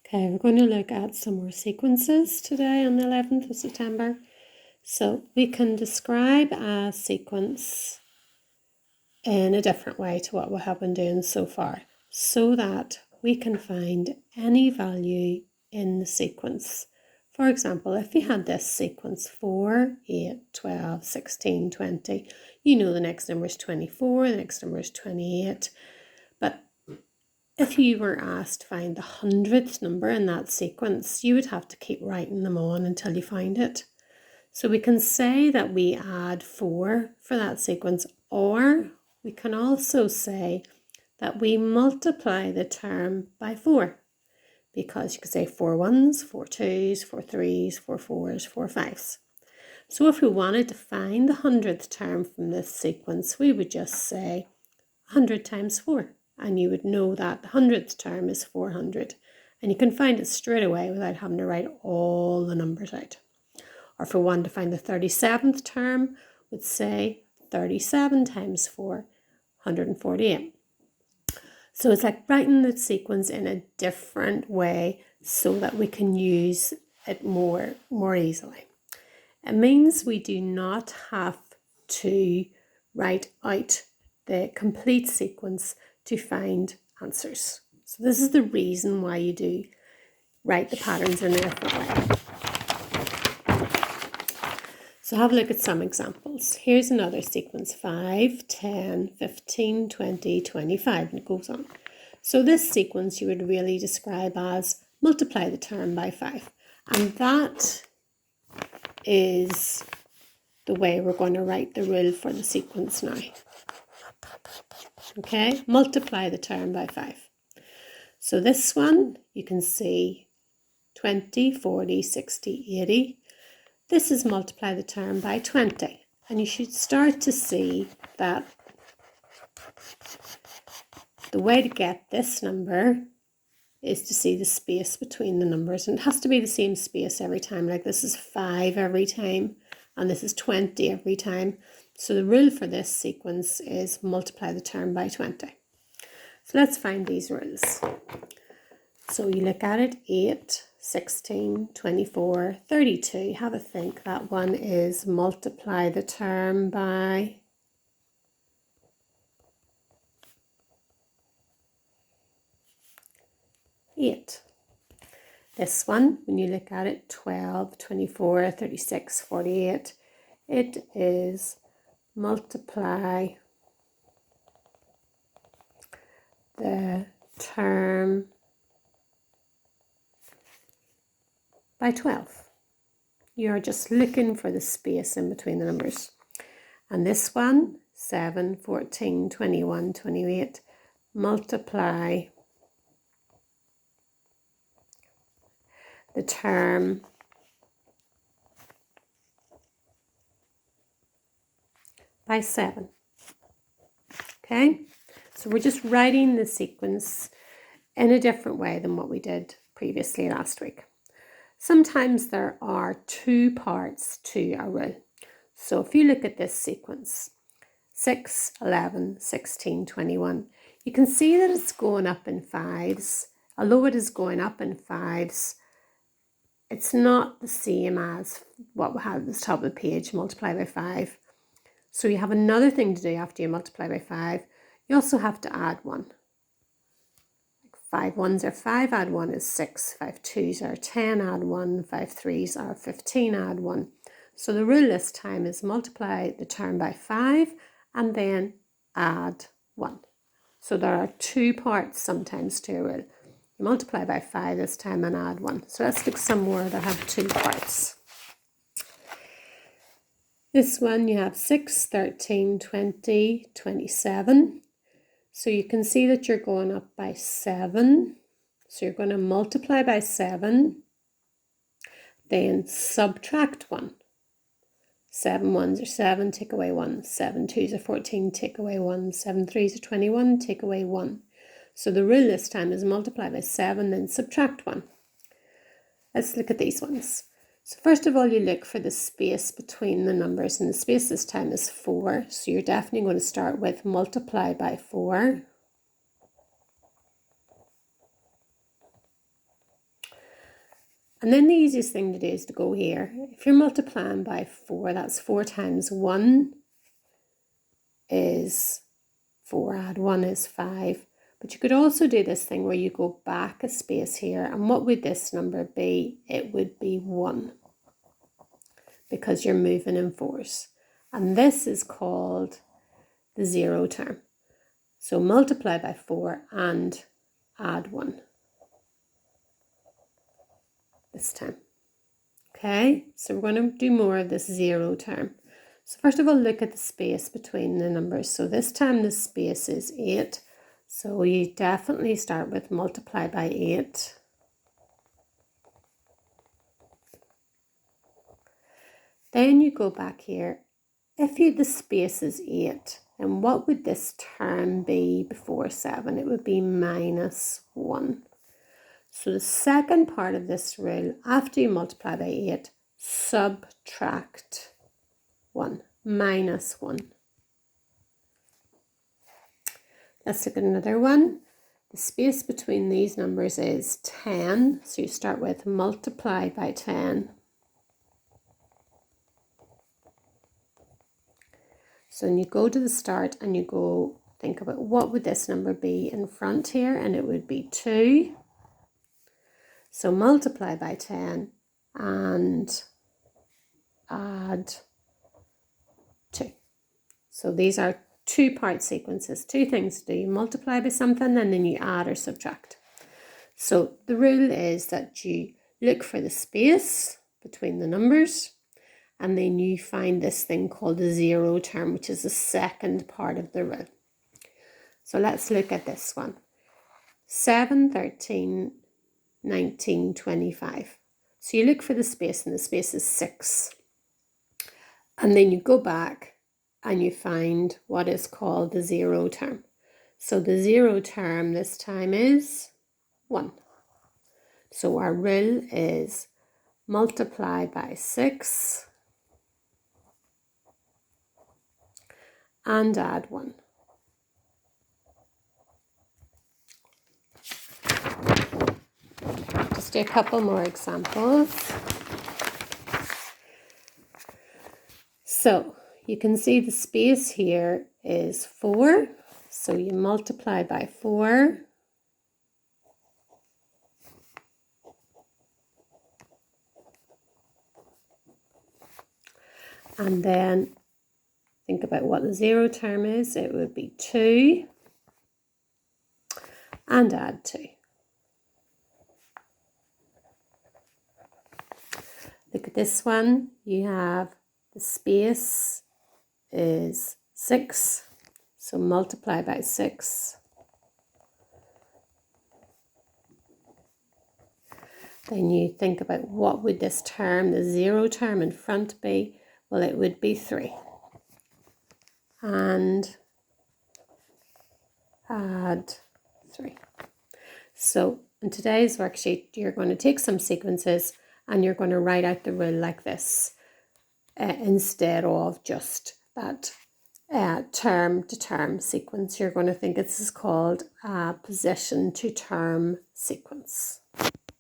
Okay, we're going to look at some more sequences today on the 11th of September. So we can describe a sequence in a different way to what we have been doing so far, so that we can find any value in the sequence. For example, if you had this sequence 4, 8, 12, 16, 20, you know the next number is 24, the next number is 28, but if you were asked to find the 100th number in that sequence, you would have to keep writing them on until you find it. So we can say that we add 4 for that sequence, or we can also say that we multiply the term by 4, because you could say 4 1s, 4 2s, 4 3s, 4 4s, 4 5s. So if we wanted to find the 100th term from this sequence, we would just say 100 times 4. And you would know that the 100th term is 400. And you can find it straight away without having to write all the numbers out. Or if we wanted to find the 37th term, we'd say 37 times 4, 148. So it's like writing the sequence in a different way so that we can use it more easily. It means we do not have to write out the complete sequence to find answers. So this is the reason why you do write the patterns in a different way. So have a look at some examples. Here's another sequence, 5, 10, 15, 20, 25, and it goes on. So this sequence you would really describe as multiply the term by 5. And that is the way we're going to write the rule for the sequence now. Okay, multiply the term by 5. So this one, you can see 20, 40, 60, 80. This is multiply the term by 20. And you should start to see that the way to get this number is to see the space between the numbers. And it has to be the same space every time. Like this is 5 every time, and this is 20 every time. So the rule for this sequence is multiply the term by 20. So let's find these rules. So you look at it, 8, 16, 24, 32. Have a think. That one is multiply the term by 8. This one, when you look at it, 12, 24, 36, 48, it is multiply the term by 12. You're just looking for the space in between the numbers. And this one, 7, 14, 21, 28, multiply the term by 7. Okay, so we're just writing the sequence in a different way than what we did previously last week. Sometimes there are 2 parts to a rule. So if you look at this sequence, 6, 11, 16, 21, you can see that it's going up in 5s. Although it is going up in 5s, it's not the same as what we have at the top of the page, multiply by 5. So you have another thing to do after you multiply by 5. You also have to add 1. 5 1s are 5, add 1 is 6. 5 2s are 10, add 1. 5 3s are 15, add 1. So the rule this time is multiply the term by 5 and then add 1. So there are 2 parts sometimes to a rule. You multiply by 5 this time and add 1. So let's look at some more that have 2 parts. This one you have 6, 13, 20, 27. So you can see that you're going up by 7. So you're going to multiply by 7, then subtract 1. 7 1s are 7, take away 1. 7 2s are 14, take away 1. 7 3s are 21, take away 1. So the rule this time is multiply by 7, then subtract 1. Let's look at these ones. So first of all, you look for the space between the numbers, and the space this time is 4. So you're definitely going to start with multiply by 4. And then the easiest thing to do is to go here. If you're multiplying by 4, that's 4 times 1 is 4, add 1 is 5. But you could also do this thing where you go back a space here, and what would this number be? It would be 1, because you're moving in 4s. And this is called the 0 term. So multiply by 4 and add 1 this time. Okay, so we're going to do more of this 0 term. So first of all, look at the space between the numbers. So this time the space is 8. So you definitely start with multiply by 8. Then you go back here. If the space is 8, then what would this term be before 7? It would be minus 1. So the second part of this rule, after you multiply by 8, subtract 1, minus 1. Let's look at another one. The space between these numbers is 10. So you start with multiply by 10. So when you go to the start and you go think about what would this number be in front here, and it would be 2. So multiply by 10 and add 2. So these are 2-part sequences, 2 things to do. You multiply by something and then you add or subtract. So the rule is that you look for the space between the numbers, and then you find this thing called the 0 term, which is the second part of the rule. So let's look at this one. 7, 13, 19, 25. So you look for the space, and the space is 6. And then you go back and you find what is called the 0 term. So the 0 term this time is 1. So our rule is multiply by 6 and add 1. Just do a couple more examples. So you can see the space here is 4. So you multiply by 4. And then think about what the 0 term is. It would be 2 and add 2. Look at this one. You have the space is 6. So multiply by 6. Then you think about what would this term, the 0 term in front be? Well, it would be 3. And add 3. So in today's worksheet, you're going to take some sequences and you're going to write out the rule like this instead of just that term to term sequence. You're going to think this is called a position to term sequence.